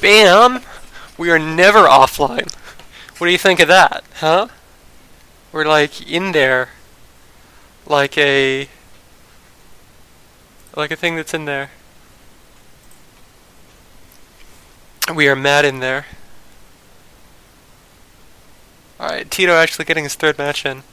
Bam! We are never offline. What do you think of that, huh? We're like in there. Like a thing that's in there. We are mad in there. Alright, Tito actually getting his third match in.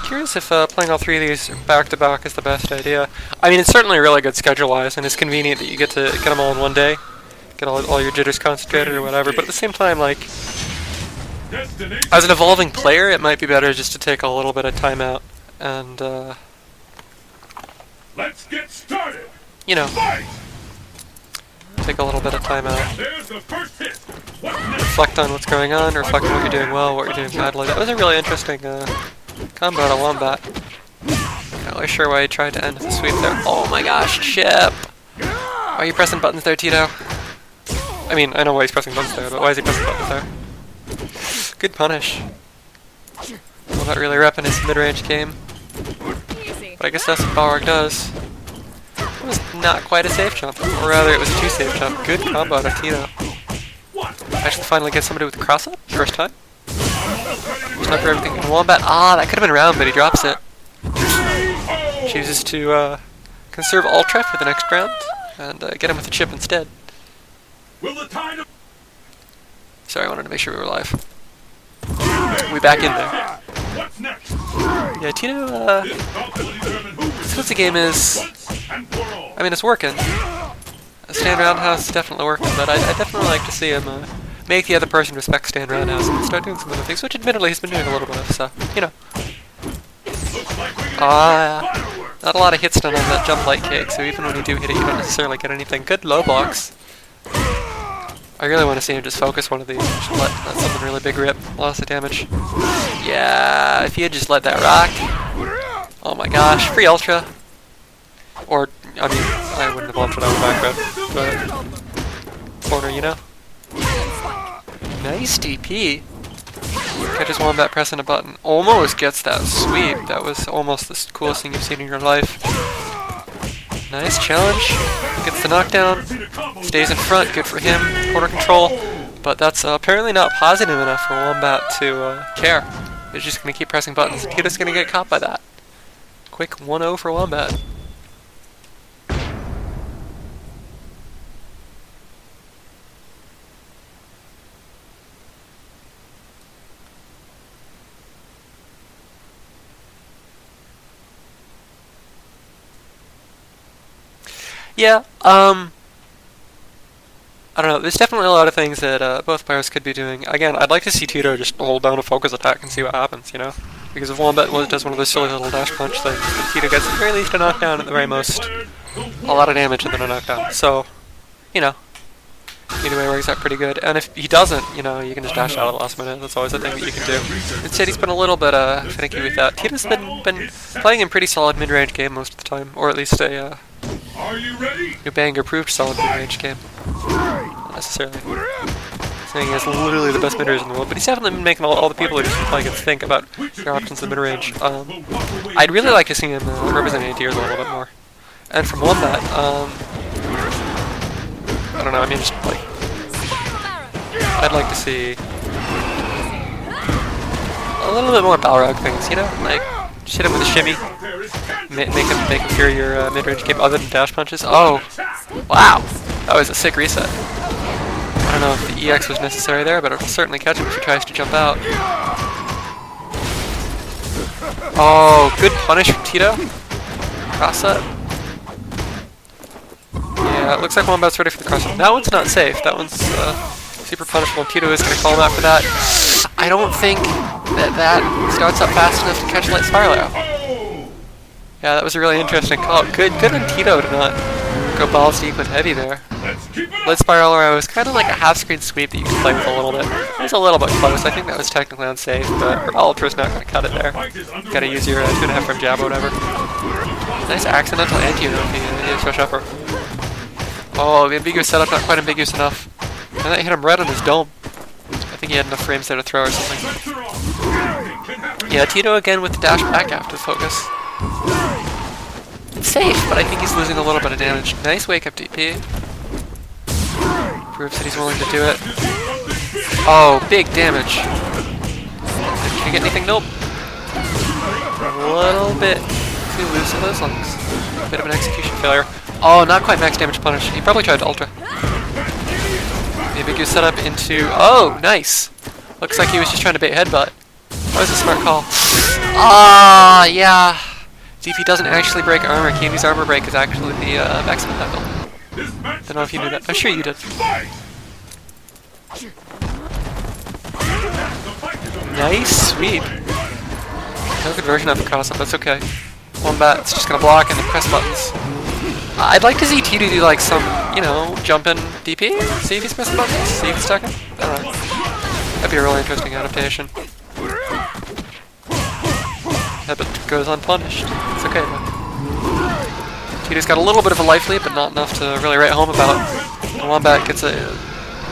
Curious if playing all three of these back to back is the best idea. I mean, it's certainly really good schedule-wise, and it's convenient that you get to get them all in one day. Get all your jitters concentrated or whatever, but at the same time, like, as an evolving player, it might be better just to take a little bit of time out and, let's get started. You know, take a little bit of time out. Reflect on what's going on, reflect on what you're doing well, what you're doing badly. That was a really interesting combo to Wombat. Not really sure why he tried to end the sweep there. Oh my gosh, Chip! Why are you pressing buttons there, Tito? I mean, I know why he's pressing buttons there, but why is he pressing buttons there? Good punish. Wombat really repping his mid-range game. But I guess that's what Balrog does. It was not quite a safe jump, or rather it was a 2-safe jump. Good combo to Tito. Actually finally get somebody with the cross-up, first time. Not for everything in Wombat. Ah, that could have been round, but he drops it. Chooses to conserve Ultra for the next round, and get him with a chip instead. Sorry, I wanted to make sure we were live. We back in there. Yeah, Tito, this what the game is. I mean, it's working. Stand Roundhouse is definitely working, but I definitely like to see him make the other person respect Stand Roundhouse and start doing some other things, which admittedly he's been doing a little bit of, so, you know. Not a lot of hits done on that jump light cake, so even when you do hit it, you don't necessarily get anything. Good low blocks. I really want to see him just focus one of these and just let something really big rip. Lots of damage. Yeah, if he had just let that rock. Oh my gosh, free ultra. Or, I mean, I wouldn't have ultra out the back row, but corner, you know? Nice DP. Catches Wombat pressing a button. Almost gets that sweep. That was almost the coolest thing you've seen in your life. Nice challenge. Gets the knockdown. Stays in front. Good for him. Corner control. But that's apparently not positive enough for Wombat to care. They're just going to keep pressing buttons. Tito's going to get caught by that. Quick 1-0 for Wombat. Yeah, I don't know, there's definitely a lot of things that both players could be doing. Again, I'd like to see Tito just hold down a focus attack and see what happens, you know? Because if Wombat does one of those silly little dash punch things, then Tito gets at the very least a knockdown, at the very most a lot of damage and then a knockdown. So, you know, either way works out pretty good. And if he doesn't, you know, you can just dash out at the last minute. That's always a thing that you can do. Instead, he's been a little bit finicky with that. Tito's been playing a pretty solid mid-range game most of the time, or at least a Newbanga proved solid mid-range game. Not necessarily saying he has literally the best mid-range in the world, but he's definitely been making all the people who just playing it think about their options in mid-range. I'd really like to see him represent ADers a little bit more. And from Wombat, I don't know, I mean, just like, I'd like to see a little bit more Balrog things, you know? Like, just hit him with a shimmy. Make him fear your mid-range game other than dash punches. Oh, wow, that was a sick reset. I don't know if the EX was necessary there, but it'll certainly catch him if he tries to jump out. Oh, good punish from Tito. Cross up. Yeah, it looks like Wombat's ready for the cross up. That one's not safe. That one's super punishable. Tito is going to call him out for that. I don't think that starts up fast enough to catch Light Spiral Arrow. Yeah, that was a really interesting call. Good on Tito to not go balls deep with heavy there. Light Spiral Arrow is kind of like a half-screen sweep that you can play with a little bit. It's a little bit close. I think that was technically unsafe, but Ultra's not going to cut it there. You gotta use your 2.5 frame jab or whatever. Nice accidental anti-hero if he is rush upper. Oh, the ambiguous setup, not quite ambiguous enough. And that hit him right on his dome. I think he had enough frames there to throw or something. Yeah, Tito again with the dash back after the focus. It's safe, but I think he's losing a little bit of damage. Nice wake up DP. Proves that he's willing to do it. Oh, big damage. Can you get anything? Nope. A little bit too loose in those lungs. Bit of an execution failure. Oh, not quite max damage punish. He probably tried to ultra. Maybe good setup into... Oh, nice! Looks like he was just trying to bait headbutt. That was a smart call. Ah, yeah. DP doesn't actually break armor. Candy's armor break is actually the maximum level. Don't know if you knew that. I'm sure you did. Nice, sweet. No conversion off the cross up, that's okay. Wombat's just gonna block and then press buttons. I'd like to see tido do like some, you know, jump in DP, see if he's pressing buttons, see if he's stuck in. I don't know. That'd be a really interesting adaptation. Headbutt goes unpunished. It's okay though. Tido's got a little bit of a life lead, but not enough to really write home about. The Wombat gets a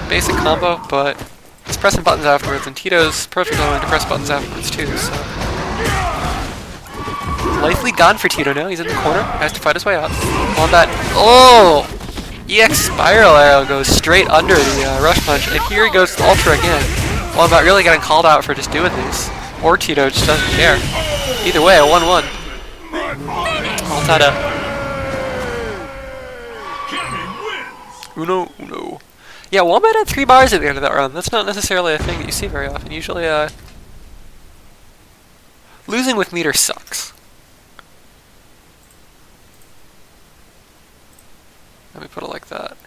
basic combo, but he's pressing buttons afterwards, and Tido's perfectly willing to press buttons afterwards too, so... Life lead gone for Tido now, he's in the corner, has to fight his way out. Wombat, oh! EX Spiral Arrow goes straight under the Rush Punch, and here he goes to Ultra again. Wombat really getting called out for just doing these. Or Tido just doesn't care. Either way, a 1-1. All tied up. Uno, uno. Yeah, Wombat had 3 bars at the end of that run. That's not necessarily a thing that you see very often. Usually, losing with meter sucks. Let me put it like that.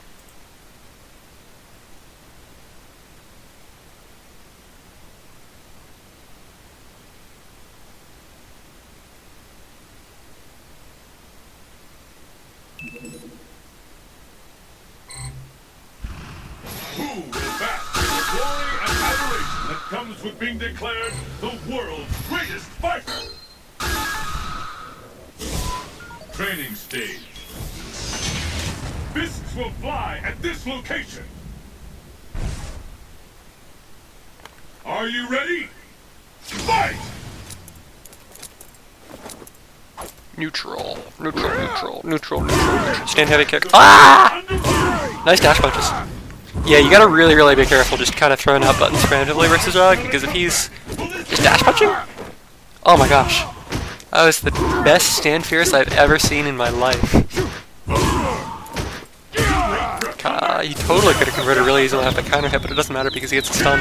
Comes with being declared the world's greatest fighter. Training stage. Fists will fly at this location. Are you ready? Fight! Neutral. Neutral, neutral, neutral, neutral. Stand heavy kick. Ah! Nice dash punches. Yeah, you gotta really be careful just kind of throwing out buttons randomly versus Rog, because if he's just dash punching, oh my gosh. That was the best stand fierce I've ever seen in my life. He totally could have converted really easily off the counter hit, but it doesn't matter because he gets a stun.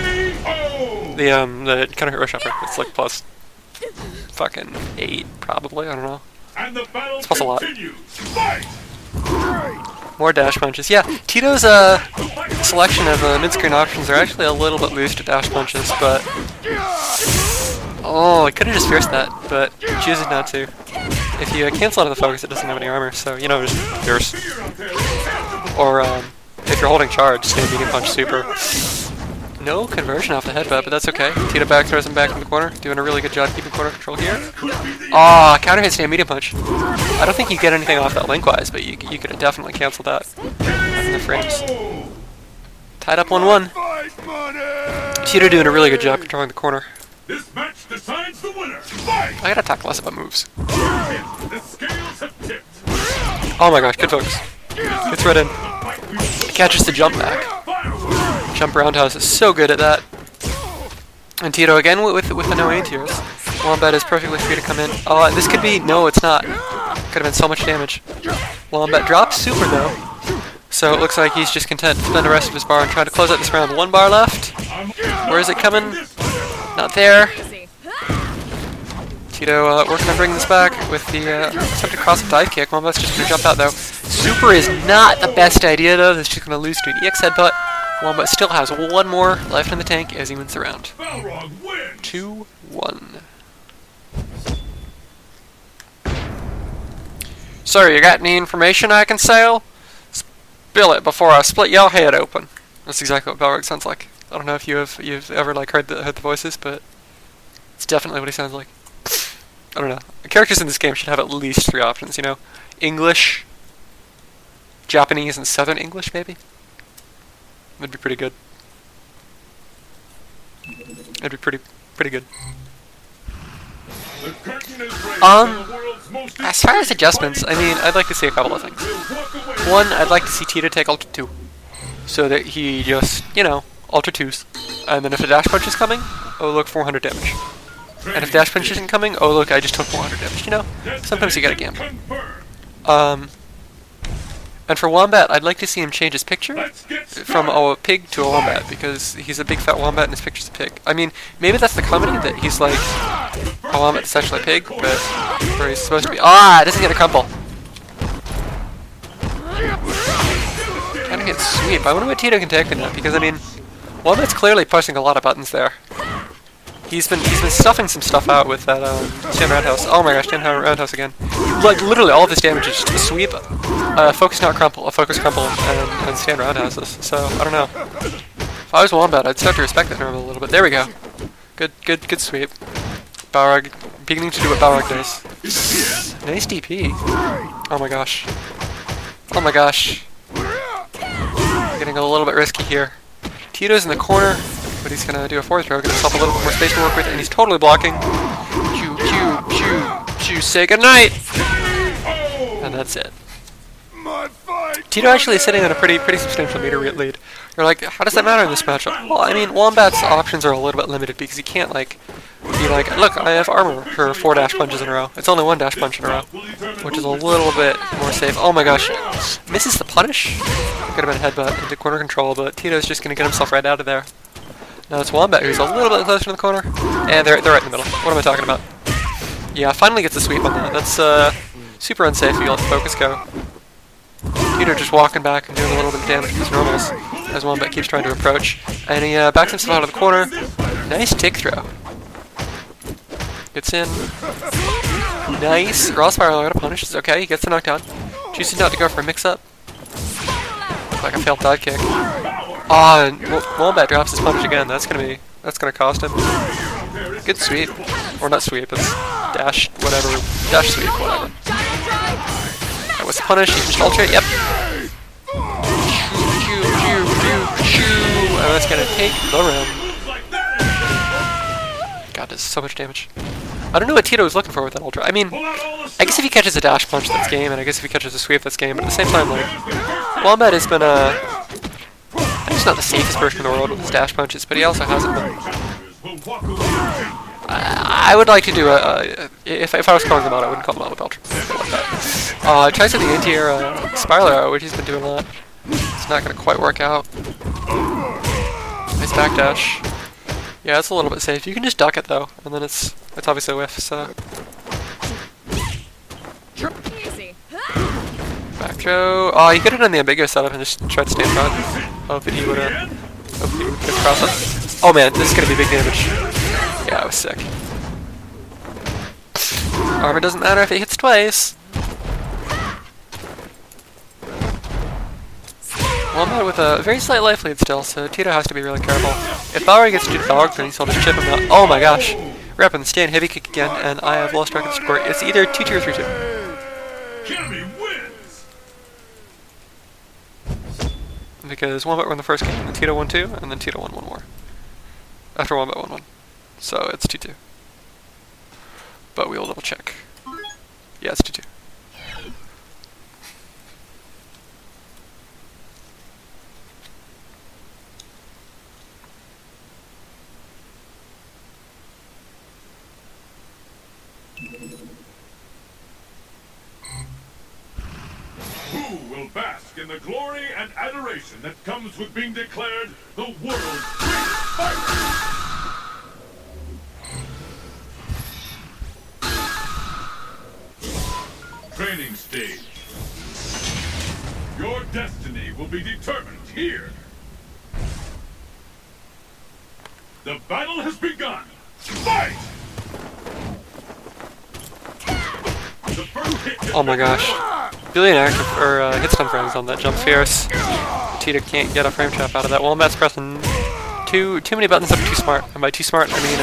The counter hit rush upper, it's like plus fucking 8 probably, I don't know. It's plus a lot. More dash punches. Yeah, Tido's selection of mid-screen options are actually a little bit loose to dash punches, but... Oh, I could have just fierced that, but chooses not to. If you cancel out of the focus, it doesn't have any armor, so, you know, just fierce. Or, if you're holding charge, stand medium punch super. No conversion off the headbutt, but that's okay. Tido back throws him back in the corner, doing a really good job keeping corner control here. Ah, counter hit stand medium punch. I don't think you get anything off that link-wise, but you could have definitely canceled that in the frames. Tied up 1-1. Tido doing a really good job controlling the corner. This match decides the winner. Fight! I gotta talk less about moves. The scales have tipped. Oh my gosh, good focus. Gets right in. Catches the jump back. Jump roundhouse is so good at that. And Tido again with the no aim tiers. Wombat is perfectly free to come in. Oh, this could be... No, it's not. Could have been so much damage. Wombat drops super though. So it looks like he's just content to spend the rest of his bar and try to close out this round. 1 bar left. Where is it coming? Not there. Tido working on bringing this back with the attempted cross dive kick. Wombat's just going to jump out though. Super is not the best idea though. That's just going to lose to an EX headbutt. Wombat still has 1 more left in the tank as he wins the round. 2-1. So, you got any information I can sell? Spill it before I split your head open. That's exactly what Balrog sounds like. I don't know if you've ever like heard the voices, but it's definitely what he sounds like. I don't know. The characters in this game should have at least 3 options, you know? English, Japanese, and Southern English, maybe? That'd be pretty good. That'd be pretty good. As far as adjustments, I mean, I'd like to see a couple of things. One, I'd like to see Tido take Ultra 2. so that he just, you know, Ultra 2s. And then if a dash punch is coming, oh look, 400 damage. And if dash punch isn't coming, oh look, I just took 400 damage, you know? Sometimes you gotta gamble. And for Wombat, I'd like to see him change his picture from a pig to a wombat, because he's a big fat wombat and his picture's a pig. I mean, maybe that's the comedy, that he's like a wombat that's actually a pig, but where he's supposed to be. Ah, it doesn't get a crumple. Trying to get sweep. I wonder what Tido can take in that, because I mean, Wombat's clearly pushing a lot of buttons there. He's been stuffing some stuff out with that stand roundhouse. Oh my gosh, stand roundhouse again. Like literally all of his damage is just a sweep, focus not crumple, a focus crumple, and stand roundhouses. So I don't know. If I was Wombat, I'd start to respect that normal a little bit. There we go. Good sweep. Balrog beginning to do what Balrog does. Nice DP. Oh my gosh. Oh my gosh. Getting a little bit risky here. Tido's in the corner, but he's gonna do a forward throw, get himself a little bit more space to work with, and he's totally blocking. Chew, say goodnight! And that's it. Tido actually is sitting on a pretty substantial meter lead. You're like, how does that matter in this matchup? Well, I mean, Wombat's options are a little bit limited because he can't like be like, look, I have armor for 4 dash punches in a row. It's only 1 dash punch in a row, which is a little bit more safe. Oh my gosh, misses the punish. Could have been a headbutt into corner control, but Tito's just gonna get himself right out of there. Now it's Wombat who's a little bit closer to the corner, and they're right in the middle. What am I talking about? Yeah, finally gets a sweep on that. That's super unsafe if you let the focus go. Tito just walking back and doing a little bit of damage with his normals as Wombat keeps trying to approach, and he backs himself out of the corner. Nice tick throw. Gets in. Nice. Crossfire out of punish is okay. He gets the knockdown. Chooses not to go for a mix-up. Looks like a failed dive kick. Ah, and Wombat drops his punish again. That's gonna cost him. Good sweep, or not sweep. It's dash, whatever. Dash sweep, whatever. That was the punish. He can just ultra it. Yep. And that's gonna take the round. God, this is so much damage. I don't know what Tito was looking for with that ultra. I mean, I guess if he catches a dash punch, that's game, and I guess if he catches a sweep, that's game. But at the same time, like, Wombat has been he's not the safest person in the world with his dash punches, but he also hasn't been. I would like to do if I was calling him out, I wouldn't call him out with ultra. Like that. Tries to the anti-air spiral arrow, which he's been doing a lot. It's not going to quite work out. Nice backdash. Yeah, it's a little bit safe. You can just duck it though, and then it's obviously a whiff. So back throw. Oh, he could have done the ambiguous setup and just tried to stay in front. Hoping he would get across it. Oh man, this is gonna be big damage. Yeah, it was sick. Armor doesn't matter if it hits twice. Wombat with a very slight life lead still, so Tito has to be really careful. If Balrog gets to do the dog, then he'll just chip him out. Oh my gosh! We're up in the stand, heavy kick again, and I have lost track of the score. It's either 2-2 or 3-2. Because Wombat won the first game, and then Tito won 2, and then Tito won 1 more. After Wombat won 1. So it's 2-2. But we'll double check. Yeah, it's 2-2. Who will bask in the glory and adoration that comes with being declared the world's greatest fighter? Training stage. Your destiny will be determined here. The battle has begun. Fight! The first hit. Oh my gosh. Billion active, or hit stun frames on that jump fierce. Tito can't get a frame trap out of that. Wombat's pressing too many buttons up too smart. And by too smart, I mean,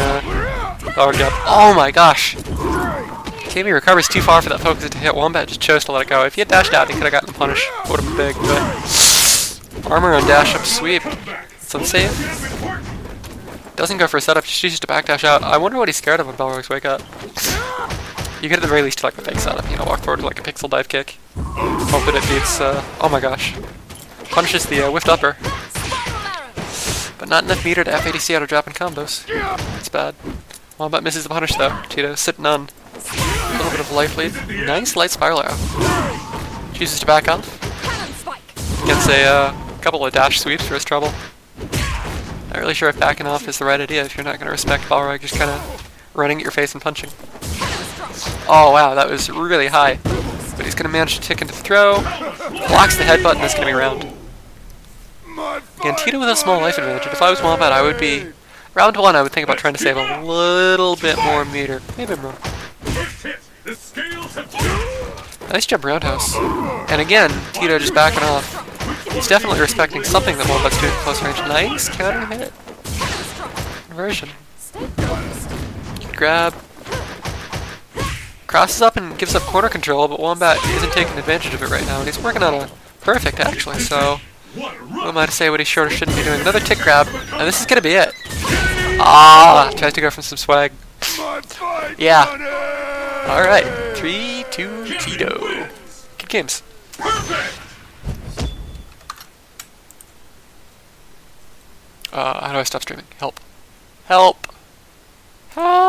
Balrog jump. Oh my gosh! KB recovers too far for that focus to hit. Wombat just chose to let it go. If he had dashed out, he could have gotten the punish. Would have been big, but armor on dash up sweep. It's unsafe. Doesn't go for a setup, just chooses to backdash out. I wonder what he's scared of when Balrog's wake up. You could at the very least do like a fake setup, you know, walk forward to like a pixel dive kick. Hope that it beats, oh my gosh. punishes the whiffed upper. But not enough meter to F80C out of dropping combos. That's bad. Wombat misses the punish though. Tido sitting on a little bit of life lead. Nice light spiral arrow. Chooses to back off. Gets a couple of dash sweeps for his trouble. Not really sure if backing off is the right idea if you're not going to respect Balrog just kind of running at your face and punching. Oh wow, that was really high. But he's going to manage to tick into the throw. Blocks the headbutt and that's going to be round. Again, Tido with a small life advantage. If I was Wombat, I would be... Round 1, I would think about trying to save a little bit more meter. Maybe I'm wrong. Nice jump roundhouse. And again, Tido just backing off. He's definitely respecting something that Wombat's doing close range. Nice counter hit. Conversion. Grab. Crosses up and gives up corner control, but Wombat isn't taking advantage of it right now. And he's working on a perfect, actually, so... Who am I to say what he should or shouldn't be doing? Another tick grab, and this is going to be it. Ah, tries to go for some swag. Yeah. Alright, 3-2 Tido. Good games. How do I stop streaming? Help. Help. Help.